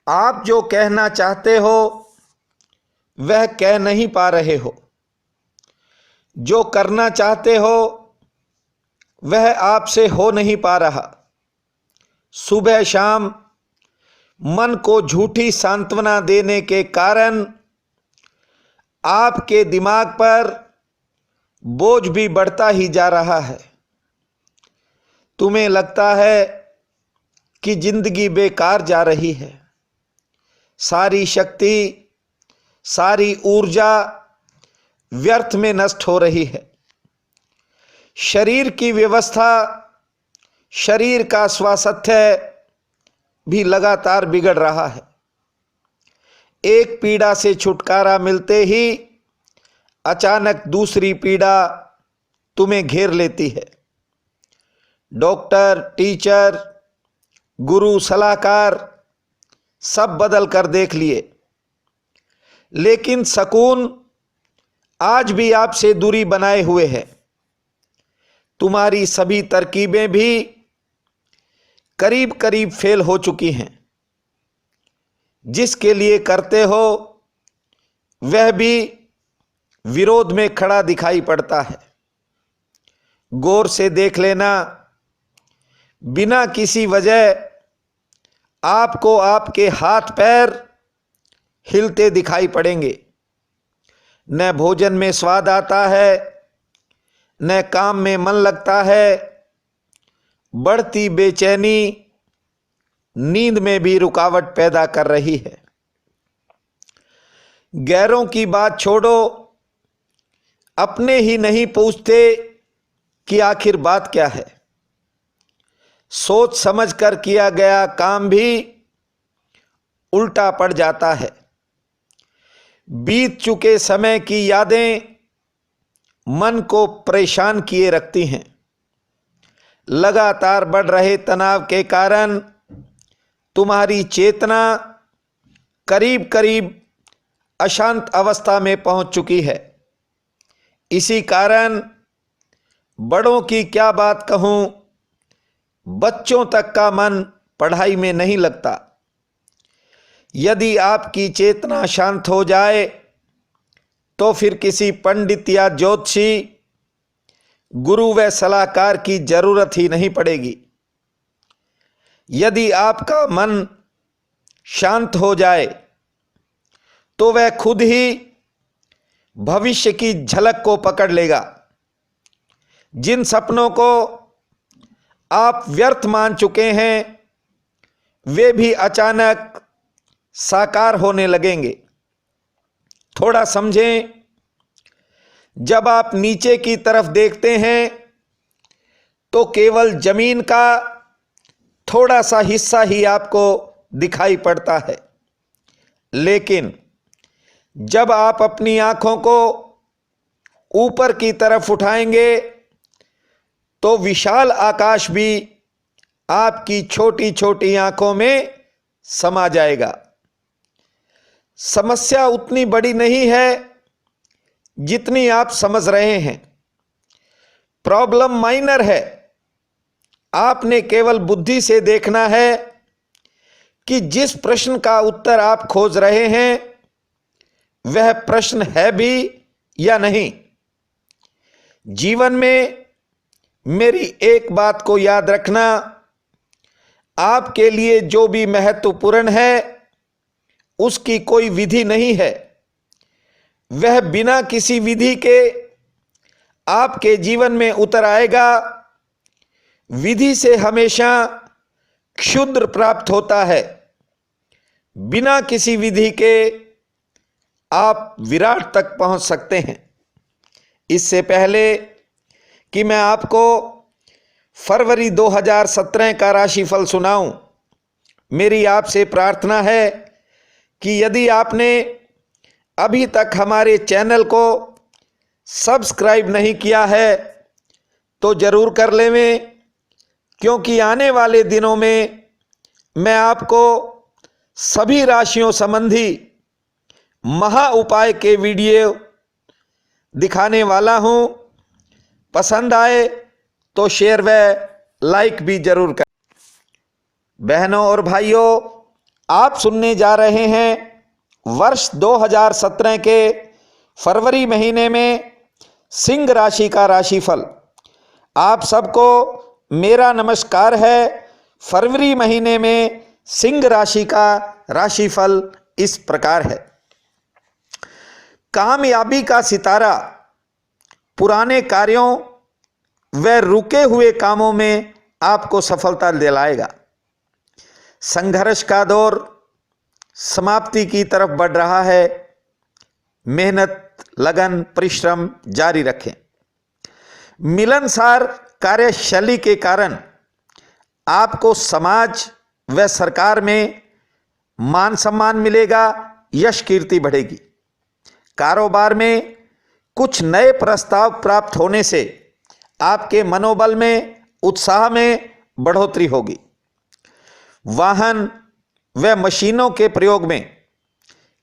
आप जो कहना चाहते हो वह कह नहीं पा रहे हो। जो करना चाहते हो वह आपसे हो नहीं पा रहा। सुबह शाम मन को झूठी सांत्वना देने के कारण आपके दिमाग पर बोझ भी बढ़ता ही जा रहा है। तुम्हें लगता है कि जिंदगी बेकार जा रही है। सारी शक्ति, सारी ऊर्जा व्यर्थ में नष्ट हो रही है। शरीर की व्यवस्था, शरीर का स्वास्थ्य भी लगातार बिगड़ रहा है। एक पीड़ा से छुटकारा मिलते ही अचानक दूसरी पीड़ा तुम्हें घेर लेती है। डॉक्टर, टीचर, गुरु, सलाहकार सब बदल कर देख लिए, लेकिन सुकून आज भी आपसे दूरी बनाए हुए है। तुम्हारी सभी तरकीबें भी करीब करीब फेल हो चुकी हैं। जिसके लिए करते हो वह भी विरोध में खड़ा दिखाई पड़ता है। गौर से देख लेना, बिना किसी वजह आपको आपके हाथ पैर हिलते दिखाई पड़ेंगे। न भोजन में स्वाद आता है, न काम में मन लगता है। बढ़ती बेचैनी नींद में भी रुकावट पैदा कर रही है। गैरों की बात छोड़ो, अपने ही नहीं पूछते कि आखिर बात क्या है। सोच समझ कर किया गया काम भी उल्टा पड़ जाता है। बीत चुके समय की यादें मन को परेशान किए रखती हैं। लगातार बढ़ रहे तनाव के कारण तुम्हारी चेतना करीब करीब अशांत अवस्था में पहुंच चुकी है। इसी कारण बड़ों की क्या बात कहूं, बच्चों तक का मन पढ़ाई में नहीं लगता। यदि आपकी चेतना शांत हो जाए तो फिर किसी पंडित या ज्योतिषी, गुरु व सलाहकार की जरूरत ही नहीं पड़ेगी। यदि आपका मन शांत हो जाए तो वह खुद ही भविष्य की झलक को पकड़ लेगा। जिन सपनों को आप व्यर्थ मान चुके हैं वे भी अचानक साकार होने लगेंगे। थोड़ा समझें, जब आप नीचे की तरफ देखते हैं तो केवल जमीन का थोड़ा सा हिस्सा ही आपको दिखाई पड़ता है, लेकिन जब आप अपनी आंखों को ऊपर की तरफ उठाएंगे तो विशाल आकाश भी आपकी छोटी छोटी आंखों में समा जाएगा। समस्या उतनी बड़ी नहीं है जितनी आप समझ रहे हैं। प्रॉब्लम माइनर है। आपने केवल बुद्धि से देखना है कि जिस प्रश्न का उत्तर आप खोज रहे हैं वह प्रश्न है भी या नहीं। जीवन में मेरी एक बात को याद रखना, आपके लिए जो भी महत्वपूर्ण है उसकी कोई विधि नहीं है। वह बिना किसी विधि के आपके जीवन में उतर आएगा। विधि से हमेशा क्षुद्र प्राप्त होता है। बिना किसी विधि के आप विराट तक पहुंच सकते हैं। इससे पहले कि मैं आपको फरवरी 2017 का राशिफल सुनाऊं, मेरी आपसे प्रार्थना है कि यदि आपने अभी तक हमारे चैनल को सब्सक्राइब नहीं किया है तो जरूर कर लें, क्योंकि आने वाले दिनों में मैं आपको सभी राशियों संबंधी महा उपाय के वीडियो दिखाने वाला हूं। पसंद आए तो शेयर व लाइक भी जरूर करें। बहनों और भाइयों, आप सुनने जा रहे हैं वर्ष 2017 के फरवरी महीने में सिंह राशि का राशिफल। आप सबको मेरा नमस्कार है। फरवरी महीने में सिंह राशि का राशिफल इस प्रकार है। कामयाबी का सितारा पुराने कार्यों व रुके हुए कामों में आपको सफलता दिलाएगा। संघर्ष का दौर समाप्ति की तरफ बढ़ रहा है। मेहनत, लगन, परिश्रम जारी रखें। मिलनसार कार्यशैली के कारण आपको समाज व सरकार में मान सम्मान मिलेगा, यश कीर्ति बढ़ेगी। कारोबार में कुछ नए प्रस्ताव प्राप्त होने से आपके मनोबल में, उत्साह में बढ़ोतरी होगी। वाहन व मशीनों के प्रयोग में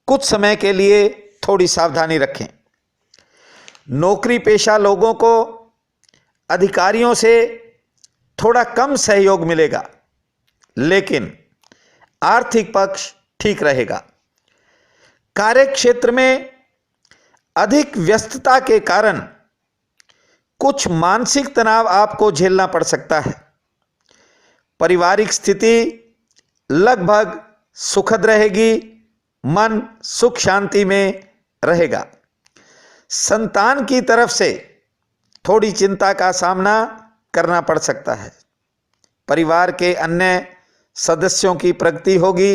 कुछ समय के लिए थोड़ी सावधानी रखें। नौकरी पेशा लोगों को अधिकारियों से थोड़ा कम सहयोग मिलेगा, लेकिन आर्थिक पक्ष ठीक रहेगा। कार्यक्षेत्र में अधिक व्यस्तता के कारण कुछ मानसिक तनाव आपको झेलना पड़ सकता है। पारिवारिक स्थिति लगभग सुखद रहेगी। मन सुख शांति में रहेगा। संतान की तरफ से थोड़ी चिंता का सामना करना पड़ सकता है। परिवार के अन्य सदस्यों की प्रगति होगी।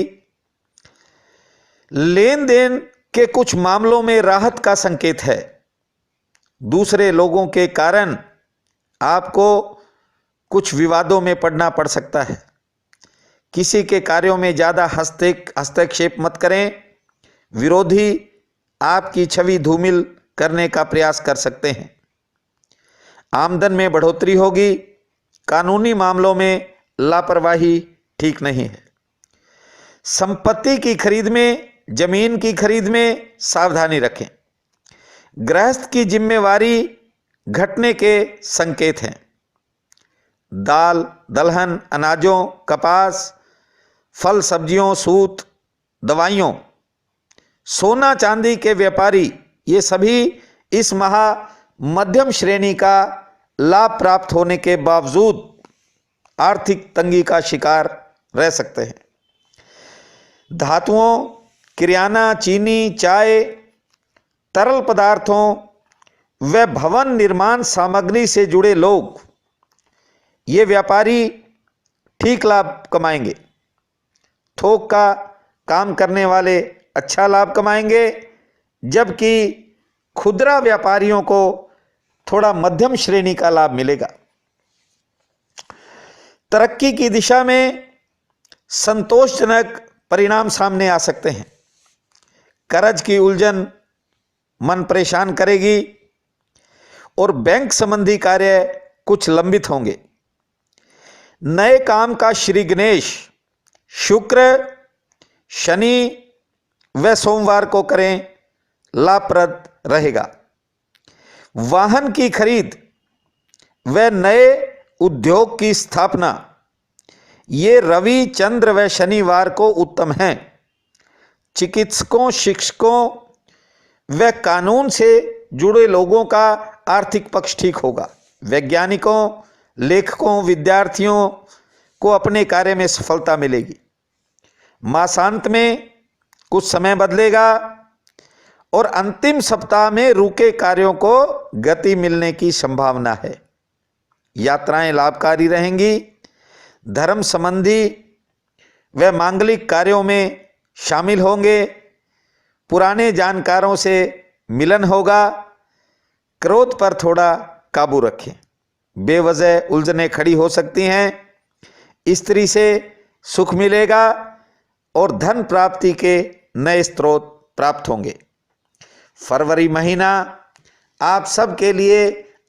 लेन देन के कुछ मामलों में राहत का संकेत है। दूसरे लोगों के कारण आपको कुछ विवादों में पड़ना पड़ सकता है। किसी के कार्यों में ज़्यादा हस्तक्षेप मत करें। विरोधी आपकी छवि धूमिल करने का प्रयास कर सकते हैं। आमदन में बढ़ोतरी होगी। कानूनी मामलों में लापरवाही ठीक नहीं है। संपत्ति की खरीद में, जमीन की खरीद में सावधानी रखें। गृहस्थ की जिम्मेवारी घटने के संकेत हैं। दाल, दलहन, अनाजों, कपास, फल सब्जियों, सूत, दवाइयों, सोना चांदी के व्यापारी, ये सभी इस माह मध्यम श्रेणी का लाभ प्राप्त होने के बावजूद आर्थिक तंगी का शिकार रह सकते हैं। धातुओं, किराना, चीनी, चाय, तरल पदार्थों व भवन निर्माण सामग्री से जुड़े लोग, ये व्यापारी ठीक लाभ कमाएंगे। थोक का काम करने वाले अच्छा लाभ कमाएंगे, जबकि खुदरा व्यापारियों को थोड़ा मध्यम श्रेणी का लाभ मिलेगा। तरक्की की दिशा में संतोषजनक परिणाम सामने आ सकते हैं। कर्ज की उलझन मन परेशान करेगी और बैंक संबंधी कार्य कुछ लंबित होंगे। नए काम का श्री गणेश, शुक्र, शनि व सोमवार को करें, लाभप्रद रहेगा। वाहन की खरीद व नए उद्योग की स्थापना, ये रवि, चंद्र व शनिवार को उत्तम हैं। चिकित्सकों, शिक्षकों व कानून से जुड़े लोगों का आर्थिक पक्ष ठीक होगा। वैज्ञानिकों, लेखकों, विद्यार्थियों को अपने कार्य में सफलता मिलेगी। मासांत में कुछ समय बदलेगा और अंतिम सप्ताह में रुके कार्यों को गति मिलने की संभावना है। यात्राएं लाभकारी रहेंगी। धर्म संबंधी व मांगलिक कार्यों में शामिल होंगे। पुराने जानकारों से मिलन होगा। क्रोध पर थोड़ा काबू रखें। बेवजह उलझनें खड़ी हो सकती हैं। स्त्री से सुख मिलेगा और धन प्राप्ति के नए स्रोत प्राप्त होंगे। फरवरी महीना आप सब के लिए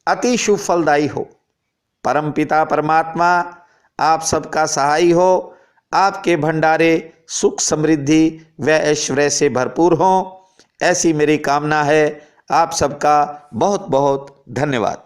अति शुभ फलदायी हो। परमपिता परमात्मा आप सबका सहाय हो। आपके भंडारे सुख, समृद्धि व ऐश्वर्य से भरपूर हों, ऐसी मेरी कामना है। आप सबका बहुत बहुत धन्यवाद।